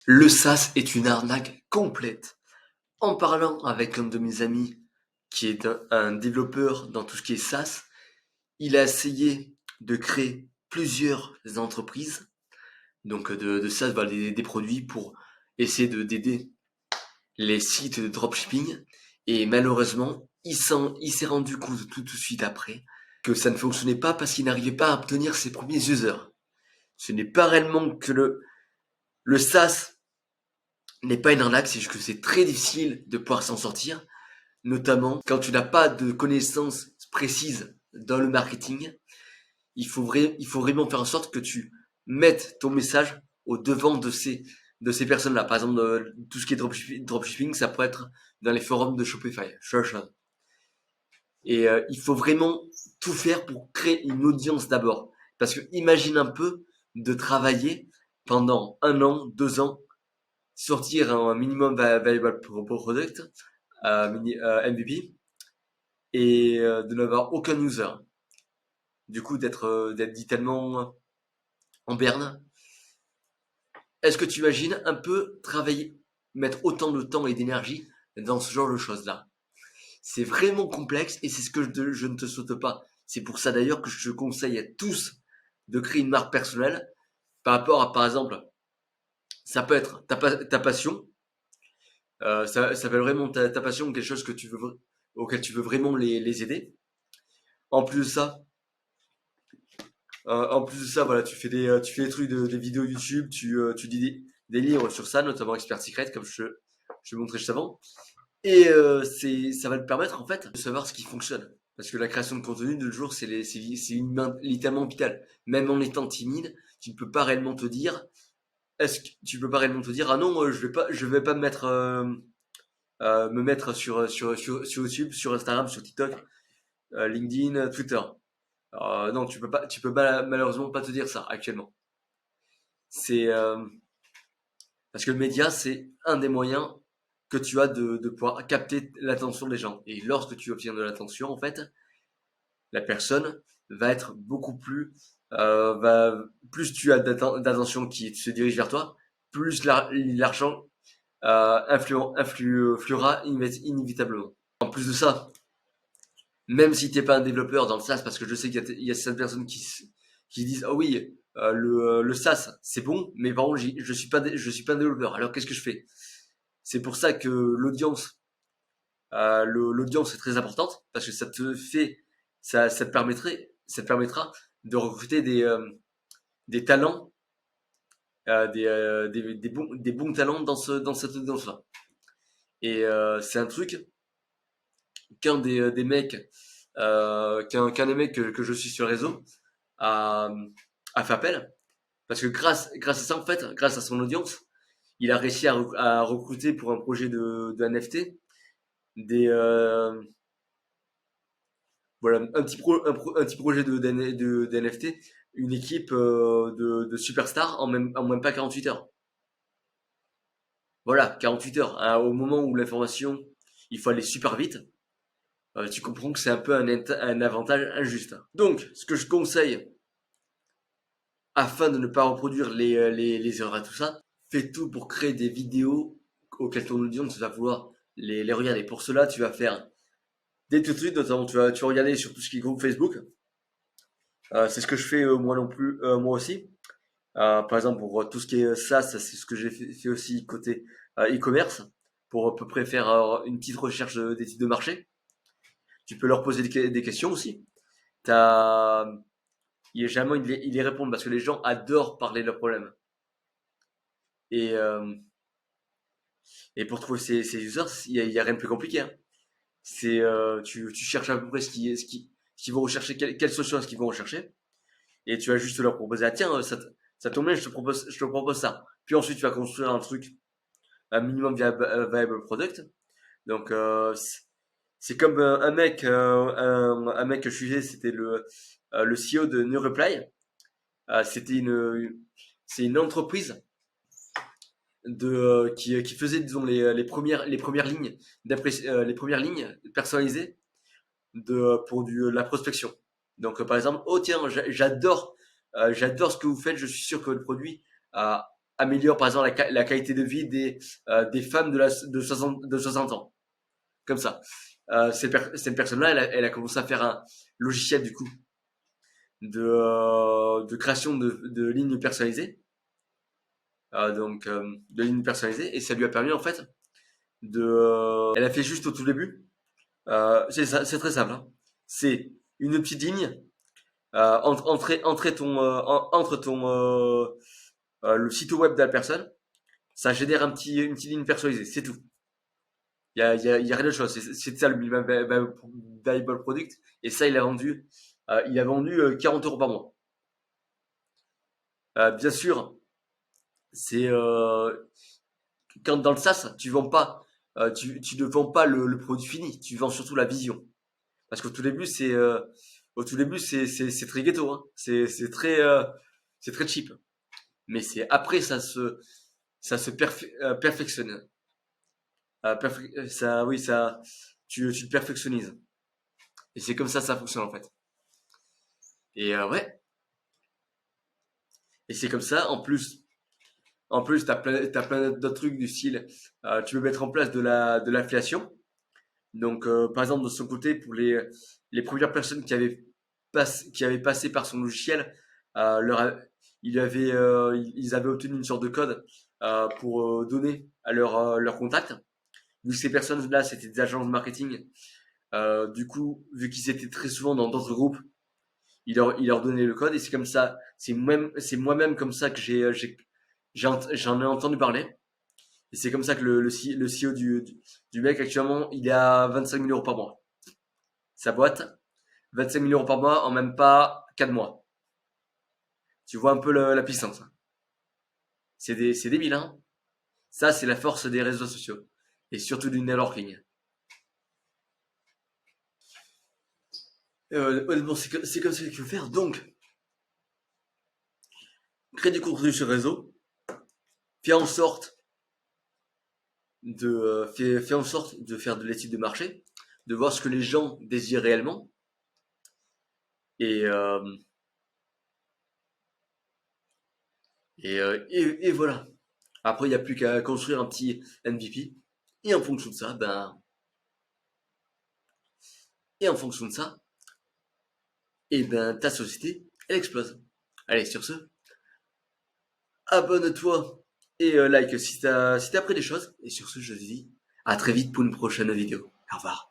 Le SaaS est une arnaque complète. En parlant avec un de mes amis qui est un développeur dans tout ce qui est SaaS, il a essayé de créer plusieurs entreprises, donc de SaaS, bah, des produits pour essayer d'aider les sites de dropshipping. Et malheureusement, il s'est rendu compte tout de suite après que ça ne fonctionnait pas parce qu'il n'arrivait pas à obtenir ses premiers users. Ce n'est pas réellement que le SaaS n'est pas une arnaque, c'est juste que c'est très difficile de pouvoir s'en sortir, notamment quand tu n'as pas de connaissances précises dans le marketing. Il faut vraiment faire en sorte que tu mettes ton message au devant de ces personnes-là. Par exemple, tout ce qui est dropshipping, ça peut être dans les forums de Shopify. Et il faut vraiment tout faire pour créer une audience d'abord. Parce que imagine un peu de travailler pendant 1 an, 2 ans, sortir un minimum valuable product, MVP, et de n'avoir aucun user. Du coup, d'être dit tellement en berne. Est-ce que tu imagines un peu travailler, mettre autant de temps et d'énergie dans ce genre de choses-là? C'est vraiment complexe et c'est ce que je ne te saute pas. C'est pour ça d'ailleurs que je te conseille à tous de créer une marque personnelle par rapport à, par exemple, ça peut être ta passion, ça peut être vraiment ta passion, quelque chose auquel tu veux vraiment les aider. En plus de ça, voilà, tu fais des trucs des vidéos YouTube, tu dis des livres sur ça, notamment Expert Secret, comme je montrais juste avant. Et ça va te permettre en fait de savoir ce qui fonctionne. Parce que la création de contenu de nos jours, littéralement vital. Même en étant timide, tu ne peux pas réellement te dire, tu peux pas réellement te dire, ah non, je vais pas me mettre sur YouTube, sur Instagram, sur TikTok, LinkedIn, Twitter. Non, tu peux malheureusement pas te dire ça actuellement. C'est parce que le média, c'est un des moyens que tu as de pouvoir capter l'attention des gens. Et lorsque tu obtiens de l'attention, en fait, la personne va être beaucoup plus, plus tu as d'attention qui se dirige vers toi, plus l'argent influera inévitablement. En plus de ça, même si t'es pas un développeur dans le SaaS, parce que je sais qu'il y a certaines personnes qui disent ah oui, le SaaS c'est bon, mais par contre je suis pas un développeur. Alors qu'est-ce que je fais? C'est pour ça que l'audience est très importante parce que ça te permettra de recruter des talents, des bons talents dans cette audience-là. Et c'est un truc qu'un des mecs que je suis sur le réseau a, a fait appel. Parce que grâce à ça, en fait, grâce à son audience, il a réussi à recruter pour un projet de NFT des, voilà, un petit projet d'NFT, une équipe de superstars en même pas 48 heures. Voilà, 48 heures. Hein, au moment où l'information, il faut aller super vite. Tu comprends que c'est un peu un avantage injuste. Donc, ce que je conseille, afin de ne pas reproduire les erreurs et tout ça, fais tout pour créer des vidéos auxquelles ton audience va vouloir les regarder. Pour cela, tu vas faire des tutos, notamment tu vas regarder sur tout ce qui est groupe Facebook. C'est ce que je fais moi non plus, moi aussi. Par exemple, pour tout ce qui est SaaS, c'est ce que j'ai fait aussi côté e-commerce, pour à peu près faire une petite recherche d'études de marché. Tu peux leur poser des questions aussi. T'as, Généralement, ils les répondent parce que les gens adorent parler de leurs problèmes. Et, et pour trouver ces users, il y a rien de plus compliqué. Hein. Tu cherches à peu près ce qu'ils vont rechercher, quelle solution est-ce qu'ils vont rechercher, et tu vas juste leur proposer, ah tiens, ça tombe bien, je te propose ça. Puis ensuite, tu vas construire un truc, un minimum viable product. Donc, c'est comme un mec que je suivais, c'était le CEO de New Reply. C'est une entreprise qui faisait, disons, les premières lignes les premières lignes personnalisées pour la prospection. Donc, par exemple, oh tiens, j'adore ce que vous faites, je suis sûr que votre produit améliore par exemple la qualité de vie des femmes de 60 ans. Comme ça. Cette personne-là, elle a commencé à faire un logiciel du coup de création de lignes personnalisées. De lignes personnalisées. Et ça lui a permis en fait elle a fait juste au tout début. C'est très simple. Hein. C'est une petite ligne entre le site web de la personne. Ça génère une petite ligne personnalisée. C'est tout. Il y a rien de chose. C'est ça le minimum viable product. Et ça, il a vendu 40 euros par mois. Bien sûr, c'est quand dans le SaaS, tu ne vends pas le produit fini. Tu vends surtout la vision. Parce qu'au tout début, c'est très ghetto. Hein. C'est très cheap. Mais c'est après ça se perfectionne. Oui, tu te perfectionnises. Et c'est comme ça fonctionne en fait. Et ouais. Et c'est comme ça. En plus, t'as plein d'autres trucs du style. Tu peux mettre en place de l'inflation. Donc, par exemple, de son côté, pour les premières personnes qui avaient passé par son logiciel, leur, a- ils avaient obtenu une sorte de code pour donner à leur contact. Vu que ces personnes-là, c'était des agences de marketing, du coup, vu qu'ils étaient très souvent dans d'autres groupes, il leur donnait le code et c'est comme ça, c'est moi-même comme ça que j'en ai entendu parler. Et c'est comme ça que le CEO du mec actuellement, il est à 25 000 euros par mois. Sa boîte, 25 000 euros par mois en même pas 4 mois. Tu vois un peu la puissance. Hein. C'est débile, hein. Ça, c'est la force des réseaux sociaux. Et surtout du networking. Honnêtement, c'est comme ça qu'il faut faire. Donc, crée du contenu sur réseau. Fais en sorte fais en sorte de faire de l'étude de marché, de voir ce que les gens désirent réellement. Et, euh, et voilà. Après, il n'y a plus qu'à construire un petit MVP. Et en fonction de ça, et en fonction de ça, ta société, elle explose. Allez, sur ce, abonne-toi et like si t'as appris des choses. Et sur ce, je te dis à très vite pour une prochaine vidéo. Au revoir.